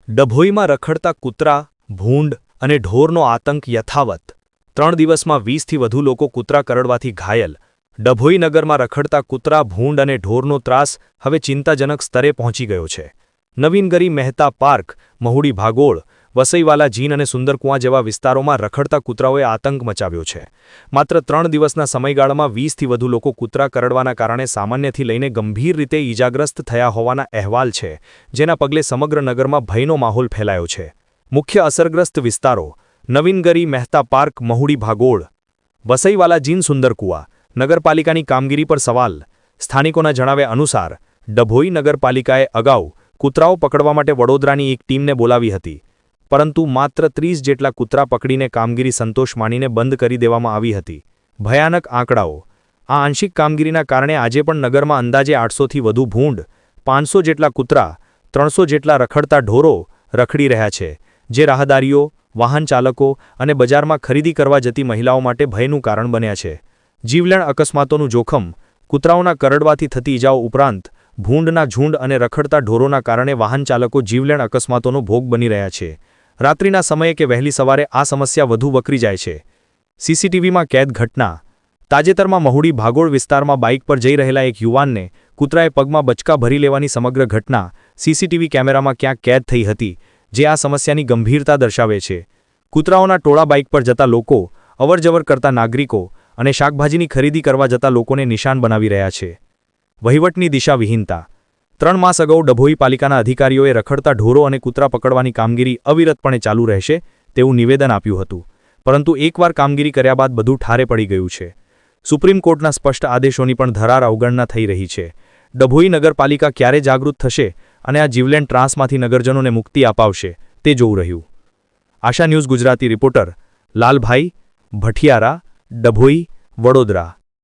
ડભોઈમાં રખડતા કૂતરા, ભૂંડ અને ઢોરનો આતંક યથાવત। 3 દિવસમાં 20થી વધુ લોકો કૂતરા કરડવાથી ઘાયલ। ડભોઈ નગરમાં રખડતા કૂતરા, ભૂંડ અને ઢોરનો ત્રાસ હવે ચિંતાજનક સ્તરે પહોંચી ગયો છે। નવીનગરી, મહેતા પાર્ક, મહુડી ભાગોળ, વસઈવાલા જીન અને સુંદરકુંવા જેવા વિસ્તારોમાં રખડતા કૂતરાઓએ આતંક મચાવ્યો છે। માત્ર 3 દિવસના સમયગાળામાં 20થી વધુ લોકો કૂતરા કરડવાના કારણે સામાન્યથી લઈને ગંભીર રીતે ઈજાગ્રસ્ત થયા હોવાના અહેવાલ છે, જેના પગલે સમગ્ર નગરમાં ભયનો માહોલ ફેલાયો છે। મુખ્ય અસરગ્રસ્ત વિસ્તારો: નવીનગરી, મહેતા પાર્ક, મહુડી ભાગોળ, વસઈવાલા જીન, સુંદરકુંવા। નગરપાલિકાની કામગીરી પર સવાલ: સ્થાનિકોના જણાવ્યા અનુસાર ડભોઈ નગરપાલિકાએ અગાઉ કૂતરાઓ પકડવા માટે વડોદરાની એક ટીમને બોલાવી હતી, પરંતુ માત્ર 30 જેટલા કૂતરા પકડીને કામગીરી સંતોષ માનીને બંધ કરી દેવામાં આવી હતી। ભયાનક આંકડાઓ: આ આંશિક કામગીરીના કારણે આજે પણ નગરમાં અંદાજે 800થી વધુ ભૂંડ, 500 જેટલા કૂતરા, 300 જેટલા રખડતા ઢોરો રખડી રહ્યા છે, જે રાહદારીઓ, વાહન ચાલકો અને બજારમાં ખરીદી કરવા જતી મહિલાઓ માટે ભયનું કારણ બન્યા છે। જીવલેણ અકસ્માતોનું જોખમ: કૂતરાઓના કરડવાથી થતી ઇજાઓ ઉપરાંત ભૂંડના ઝુંડ અને રખડતા ઢોરોના કારણે વાહન ચાલકો જીવલેણ અકસ્માતોનો ભોગ બની રહ્યા છે। રાત્રિના સમયે કે વહેલી સવારે આ સમસ્યા વધુ વકરી જાય છે। સીસીટીવીમાં કેદ ઘટના: તાજેતરમાં મહુડી ભાગોળ વિસ્તારમાં બાઇક પર જઈ રહેલા એક યુવાનને કૂતરાએ પગમાં બચકા ભરી લેવાની સમગ્ર ઘટના સીસીટીવી કેમેરામાં ક્યાંક કેદ થઈ હતી, જે આ સમસ્યાની ગંભીરતા દર્શાવે છે। કૂતરાઓના ટોળા બાઇક પર જતા લોકો, અવરજવર કરતા નાગરિકો અને શાકભાજીની ખરીદી કરવા જતા લોકોને નિશાન બનાવી રહ્યા છે। વહીવટની દિશાવિહીનતા: 3 માસ અગાઉ ડભોઈ પાલિકાના અધિકારીઓએ રખડતા ઢોરો અને કૂતરા પકડવાની કામગીરી અવિરતપણે ચાલુ રહેશે તેવું નિવેદન આપ્યું હતું, પરંતુ એકવાર કામગીરી કર્યા બાદ બધું ઠારે પડી ગયું છે। સુપ્રીમ કોર્ટના સ્પષ્ટ આદેશોની પણ ધરાર અવગણના થઈ રહી છે। ડભોઈ નગરપાલિકા ક્યારે જાગૃત થશે અને આ જીવલેણ ત્રાસમાંથી નગરજનોને મુક્તિ અપાવશે તે જોવું રહ્યું। આશા ન્યૂઝ ગુજરાતી રિપોર્ટર લાલભાઈ ભઠિયારા, ડભોઈ, વડોદરા।